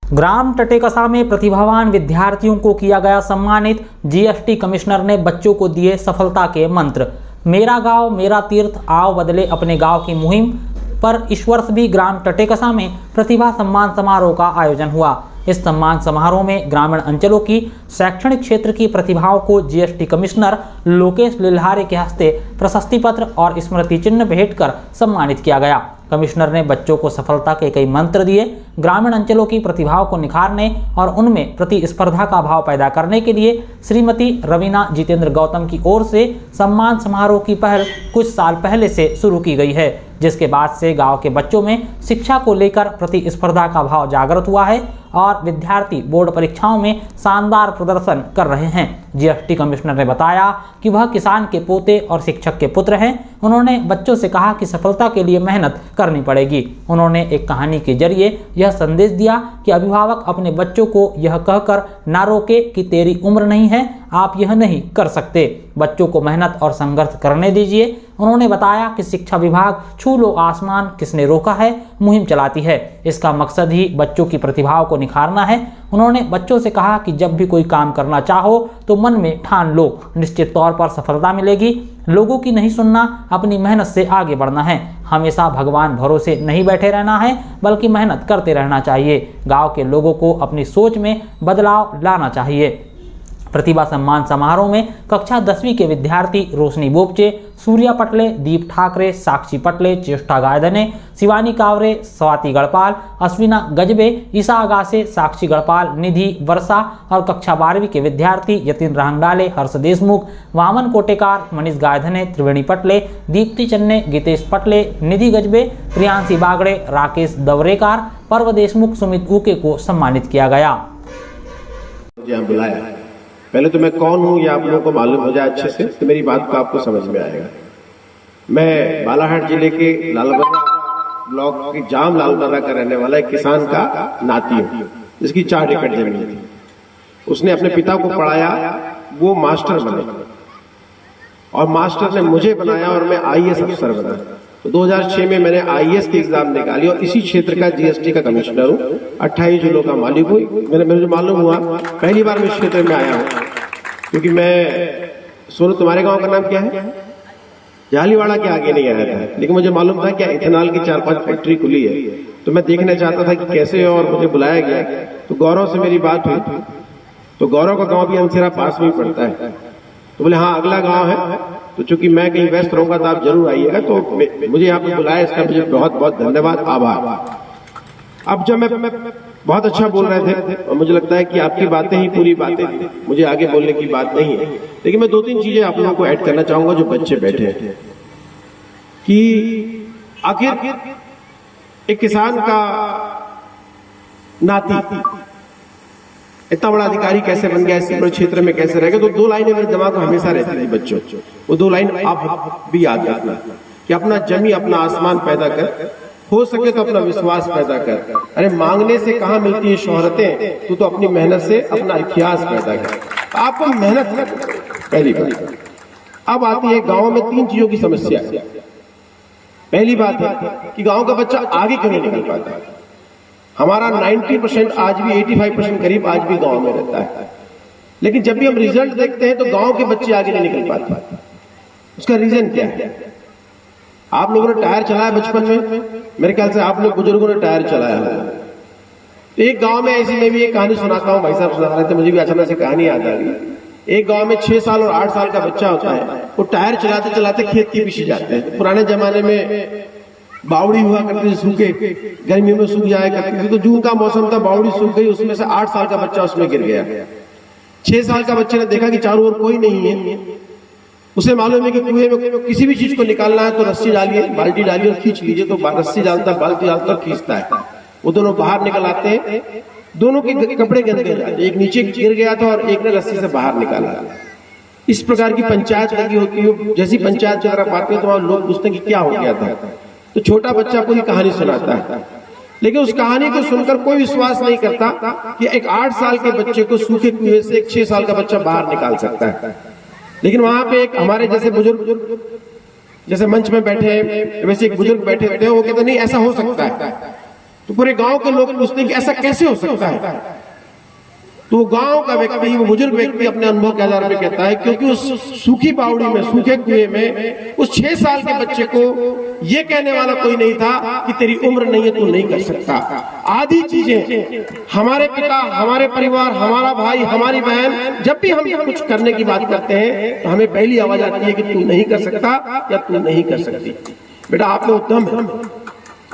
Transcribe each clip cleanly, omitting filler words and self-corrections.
ग्राम टटेकसा में प्रतिभावान विद्यार्थियों को किया गया सम्मानित। जीएसटी कमिश्नर ने बच्चों को दिए सफलता के मंत्र। मेरा गांव मेरा तीर्थ, आओ बदले अपने गांव की मुहिम पर इस वर्ष भी ग्राम टटेकसा में प्रतिभा सम्मान समारोह का आयोजन हुआ। इस सम्मान समारोह में ग्रामीण अंचलों की शैक्षणिक क्षेत्र की प्रतिभाओं को जीएसटी कमिश्नर लोकेश लिल्हारे के हस्ते प्रशस्ति पत्र और स्मृति चिन्ह भेंट कर सम्मानित किया गया। कमिश्नर ने बच्चों को सफलता के कई मंत्र दिए। ग्रामीण अंचलों की प्रतिभाओं को निखारने और उनमें प्रतिस्पर्धा का भाव पैदा करने के लिए श्रीमती रवीना जितेंद्र गौतम की ओर से सम्मान समारोह की पहल कुछ साल पहले से शुरू की गई है, जिसके बाद से गांव के बच्चों में शिक्षा को लेकर प्रतिस्पर्धा का भाव जागृत हुआ है और विद्यार्थी बोर्ड परीक्षाओं में शानदार प्रदर्शन कर रहे हैं। जीएसटी कमिश्नर ने बताया कि वह किसान के पोते और शिक्षक के पुत्र हैं। उन्होंने बच्चों से कहा कि सफलता के लिए मेहनत करनी पड़ेगी। उन्होंने एक कहानी के जरिए यह संदेश दिया कि अभिभावक अपने बच्चों को यह कहकर ना रोके कि तेरी उम्र नहीं है, आप यह नहीं कर सकते। बच्चों को मेहनत और संघर्ष करने दीजिए। उन्होंने बताया कि शिक्षा विभाग छू लो आसमान किसने रोका है मुहिम चलाती है। इसका मकसद ही बच्चों की प्रतिभाओं को निखारना है। उन्होंने बच्चों से कहा कि जब भी कोई काम करना चाहो तो मन में ठान लो, निश्चित तौर पर सफलता मिलेगी। लोगों की नहीं सुनना, अपनी मेहनत से आगे बढ़ना है। हमेशा भगवान भरोसे नहीं बैठे रहना है, बल्कि मेहनत करते रहना चाहिए। गांव के लोगों को अपनी सोच में बदलाव लाना चाहिए। प्रतिभा सम्मान समारोह में कक्षा 10वीं के विद्यार्थी रोशनी बोपचे, सूर्या पटले, दीप ठाकरे, साक्षी पटले, चेष्टा गायधने, शिवानी कावरे, स्वाति गढ़पाल, अश्विना गजबे, ईसा आगासे, साक्षी गढ़पाल, निधि वर्षा और कक्षा 12वीं के विद्यार्थी यतिन रहंगडाले, हर्ष देशमुख, वामन कोटेकार, मनीष गायधने, त्रिवेणी पटले, दीप्ति चन्ने, गीतेश पटले, निधि गजबे, प्रियांशी बागड़े, राकेश दवरेकार, पर्व देशमुख, सुमित ऊके को सम्मानित किया गया। बुलाया पहले तो मैं कौन हूं ये आप लोगों को मालूम हो जाए अच्छे से, तो मेरी बात को आपको समझ में आएगा। मैं बालाघाट जिले के लालबर्रा ब्लॉक की जाम लालबर्रा का रहने वाला एक किसान का नाती हूं, जिसकी 4 एकड़ जमीन थी। उसने अपने पिता को पढ़ाया, वो मास्टर बने और मास्टर ने मुझे बनाया और मैं आईएएस अफसर बना। तो 2006 में मैंने आईएएस की एग्जाम निकाली और इसी क्षेत्र का जीएसटी का कमिश्नर हूँ। 28 जिलों का मालिक हूँ। मेरे जो मालूम हुआ पहली बार मैं इस क्षेत्र में आया हूँ, क्योंकि मैं सोनू, तुम्हारे गांव का नाम क्या है? जालीवाड़ा के आगे नहीं आया था, लेकिन मुझे मालूम था कि इथेनॉल की 4-5 फैक्ट्री खुली है, तो मैं देखना चाहता था कि कैसे, और मुझे बुलाया गया। तो गौरव से मेरी बात हुई, तो गौरव का गाँव भी अंसेरा पास में ही पड़ता है। तो बोले हाँ अगला गाँव है, तो चूंकि मैं कहीं व्यस्त रहूंगा तो आप जरूर आइएगा। तो मुझे यहाँ पे बुलाया, इसका मुझे बहुत बहुत धन्यवाद, आभार। अब जब मैं बहुत अच्छा बोल रहे थे और मुझे लगता है कि आपकी बातें ही पूरी बातें थी, मुझे आगे बोलने की बात नहीं है, लेकिन मैं 2-3 चीजें आप लोगों को ऐड करना चाहूंगा जो बच्चे बैठे हैं। कि आखिर एक किसान का नाती इतना बड़ा अधिकारी कैसे बन गया, इस बड़े क्षेत्र में कैसे रहेगा। तो 2 लाइनें मेरे दिमाग में हमेशा रहती थी बच्चों। वो 2 लाइन आप भी याद रखना कि अपना जमी अपना आसमान पैदा कर, हो सके तो अपना विश्वास पैदा कर। अरे मांगने से कहाँ मिलती है शोहरतें, तू तो अपनी मेहनत से अपना इतिहास पैदा कर। आपको मेहनत कर, पहली बात। अब आती है गाँव में 3 चीजों की समस्या। पहली बात है कि गाँव का बच्चा आगे क्यों नहीं निकल पाता। हमारा 90% आज भी 85% करीब आज भी गांव में रहता है, लेकिन जब भी हम रिजल्ट देखते हैं तो गांव के बच्चे आगे नहीं निकल पाते। उसका रीजन क्या है? आप लोगों ने टायर चलाया बचपन में, मेरे ख्याल से आप लोग बुजुर्गों ने टायर चलाया है। तो एक गांव में ऐसी, मैं भी एक कहानी सुनाता हूँ, भाई साहब सुना रहे थे, मुझे भी अचानक से कहानी याद आ गई। एक गांव में 6 साल और 8 साल का बच्चा होता है, वो टायर चलाते चलाते खेत के पीछे जाते हैं। पुराने जमाने में बावड़ी हुआ करती थी, सूखे, गर्मियों में सूख जाया करती थी। तो जून का मौसम था, बावड़ी सूख गई, उसमें से 8 साल का बच्चा उसमें गिर गया। 6 साल का बच्चे ने देखा कि चारों ओर कोई नहीं है। उसे मालूम है कि कुएं में किसी भी चीज को निकालना है तो रस्सी डालिए, बाल्टी डालिए और खींच लीजिए। तो रस्सी डालता, बाल्टी डालता और खींचता है। वो दोनों बाहर निकल आते हैं, दोनों के कपड़े गंदे हो जाते। एक नीचे गिर गया था और एक ने रस्सी से बाहर निकाला। इस प्रकार की पंचायत लगी होती है। जैसी पंचायत की तरफ आते हैं तो लोग पूछते हैं कि क्या हो गया था। तो छोटा बच्चा पूरी कहानी सुनाता है, लेकिन उस कहानी को सुनकर कोई विश्वास नहीं करता कि एक 8 साल के बच्चे को सूखे कुएं से एक 6 साल का बच्चा बाहर निकाल सकता है। लेकिन वहां पे एक हमारे जैसे बुजुर्ग, जैसे मंच में बैठे हैं वैसे एक बुजुर्ग बैठे हैं, वो कहते नहीं ऐसा हो सकता है। तो पूरे गांव के लोग पूछते हैं कि ऐसा कैसे हो सकता है। तो गांव का व्यक्ति, वो बुजुर्ग व्यक्ति अपने अनुभव के आधार पर कहता है, क्योंकि उस सूखी बावड़ी में, सूखे कुएं में उस 6 साल के बच्चे को ये कहने वाला कोई नहीं था कि तेरी उम्र नहीं है, तू नहीं कर सकता। आधी चीजें हमारे पिता, हमारे परिवार, हमारा भाई, हमारी बहन, जब भी हम कुछ करने की बात करते हैं तो हमें पहली आवाज आती है कि तू नहीं कर सकता या तू नहीं कर सकती। बेटा आप में उद्यम है,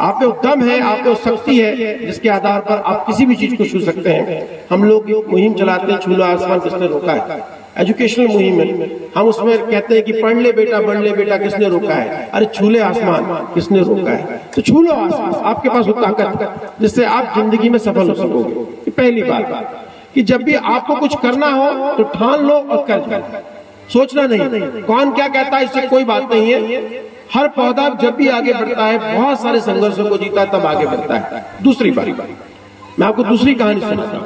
आप में उद्यम है, आप में शक्ति है, जिसके आधार पर आप किसी भी चीज को छू सकते हैं। हम लोग एक मुहिम चलाते हैं, छू लो आसमान, किसने रोका है? एजुकेशनल मुहिम है। हम उसमें कहते हैं कि पढ़ ले बेटा, बढ़ ले बेटा, किसने रोका है? अरे छू ले आसमान, किसने रोका है? तो छू लो आसमान, आपके पास वो ताकत जिससे आप जिंदगी में सफल हो सकोगे। पहली बात कि जब भी आपको कुछ करना हो तो ठान लो और कर दो, सोचना नहीं कौन क्या कहता है, इससे कोई बात नहीं है। हर पौधा जब भी आगे बढ़ता है, बहुत सारे संघर्षों को जीता तब आगे बढ़ता है। दूसरी बात, मैं आपको दूसरी कहानी सुनाता हूं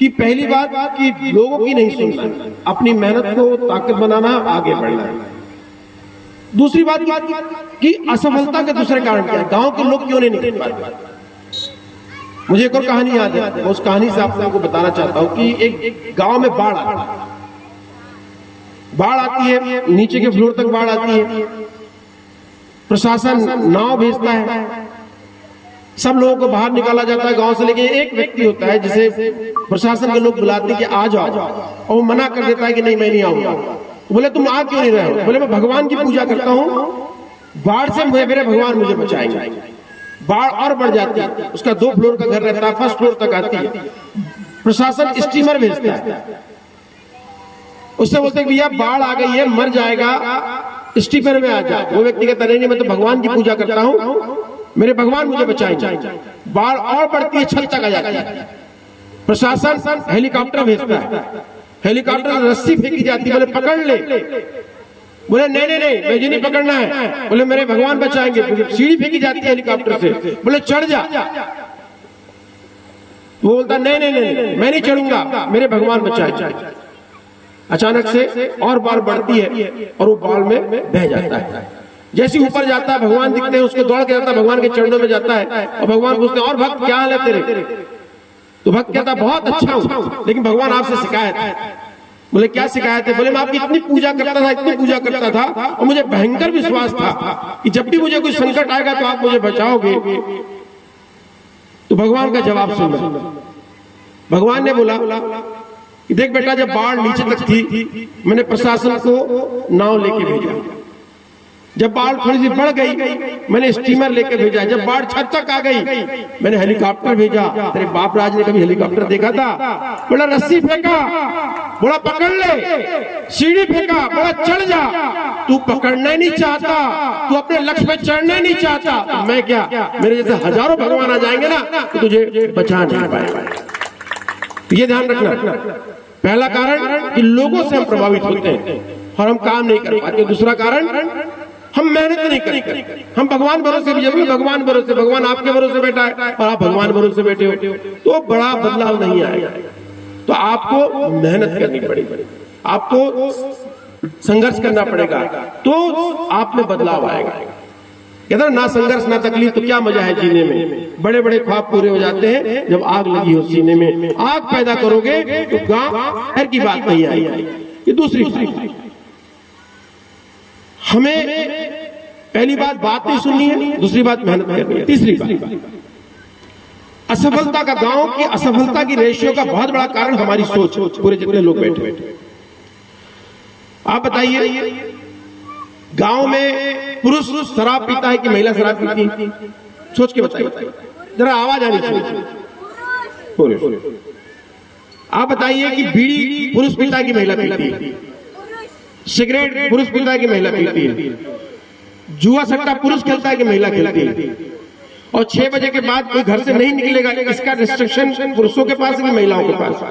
कि पहली बात कि लोगों की नहीं सुनना, अपनी मेहनत को ताकत बनाना, आगे बढ़ना है। दूसरी बात कि असफलता के दूसरे कारण क्या है, गांव के लोग क्यों नहीं निकल पाते। मुझे एक और कहानी याद है, मैं उस कहानी से आप लोगों को बताना चाहता हूं कि एक गांव में बाढ़ आती है, नीचे के फ्लोर तक बाढ़ आती है। प्रशासन नाव भेजता है, सब लोगों को बाहर निकाला जाता है गांव से, लेकिन एक व्यक्ति होता है जिसे प्रशासन के लोग बुलाते हैं कि आ जाओ, और वो मना कर देता है कि नहीं मैं नहीं आऊंगा। बोले तुम आ क्यों नहीं रहे हो? बोले मैं भगवान की पूजा करता हूं, बाढ़ से मेरे भगवान मुझे बचाएंगे। बाढ़ और बढ़ जाती है, उसका 2 फ्लोर का घर रहता है, फर्स्ट फ्लोर तक आती है। प्रशासन स्टीमर भेजता है, उससे बोलते हैं भैया बाढ़ आ गई है, मर जाएगा, स्टीमर में आ जा। वो व्यक्ति कहता नहीं, मैं तो भगवान की पूजा करता हूं, मेरे भगवान मुझे बचाएंगे। बाढ़ और बढ़ती है, छत तक आ जाती है। प्रशासन हेलीकॉप्टर भेजता है, हेलीकॉप्टर रस्सी फेंकी जाती है, बोले पकड़ ले। बोले नहीं मुझे नहीं पकड़ना है, बोले मेरे भगवान बचाएंगे। सीढ़ी फेंकी जाती है हेलीकॉप्टर से, बोले चढ़ जा। वो बोलता नहीं मैं नहीं चढ़ूंगा, मेरे भगवान बचाएंगे। अचानक से और बाढ़ बढ़ती है और वो बाढ़ में बह जाता है। जैसे ऊपर जाता है, भगवान दिखते हैं, उसको दौड़ के जाता है, भगवान के चरणों में जाता है और भगवान पूछते हैं और भक्त क्या हाल है तेरे? तो भक्त कहता बहुत अच्छा हूं, लेकिन भगवान आपसे शिकायत है। बोले क्या शिकायत है? बोले मैं आपकी इतनी पूजा करता था और मुझे भयंकर विश्वास था कि जब भी मुझे कोई संकट आएगा तो आप मुझे बचाओगे। तो भगवान का जवाब सुनना, भगवान ने बोला देख बेटा, जब बाढ़ नीचे तक थी मैंने प्रशासन को नाव लेके भेजा, जब बाढ़ थोड़ी सी बढ़ गई मैंने स्टीमर लेके भेजा, जब बाढ़ छत तक आ गई मैंने हेलीकॉप्टर भेजा। तेरे बाप राज ने कभी हेलीकॉप्टर देखा था? बोला रस्सी फेंका, बोला पकड़ ले, सीढ़ी फेंका, बोला चढ़ जा। तू पकड़ना ही नहीं चाहता, तू अपने लक्ष्य पे चढ़ना नहीं चाहता, तो मैं क्या, मेरे जैसे हजारों भगवान आ जाएंगे ना तो तुझे बचा नहीं पाएगा। ये ध्यान रखना, पहला कारण कि लोगों से हम प्रभावित होते हैं और हम काम नहीं कर पाते। दूसरा कारण हम मेहनत नहीं करते, हम भगवान भरोसे भी, भगवान भरोसे, भगवान आपके भरोसे बैठा है और आप भगवान भरोसे बैठे हो तो बड़ा बदलाव नहीं आएगा। तो आपको मेहनत करनी पड़ेगी, आपको संघर्ष करना पड़ेगा, तो आप में बदलाव आएगा। कहते ना संघर्ष ना तकलीफ तो क्या मजा है जीने में। बड़े बड़े ख्वाब पूरे हो जाते हैं जब आग लगी हो सीने में। आग पैदा करोगे तो गांव शहर की बात नहीं आएगी। ये दूसरी बात, हमें पहली बात नहीं सुननी है, दूसरी बात मेहनत करनी है, तीसरी बात असफलता का, गांव की असफलता की रेशियो का बहुत बड़ा कारण हमारी सोच। पूरे जितने लोग बैठे, आप बताइए गांव में पुरुष शराब पीता है कि महिला शराब पीती है? सोच के बताइए, जरा आवाज आनी चाहिए। आप बताइए कि बीड़ी पुरुष पीता है कि महिला पीती है? सिगरेट पुरुष पीता है कि महिला पीती है? जुआ सट्टा पुरुष खेलता है कि महिला खेलती है? और 6 बजे के बाद कोई घर से नहीं निकलेगा, इसका रिस्ट्रिक्शन पुरुषों के पास है कि महिलाओं के पास?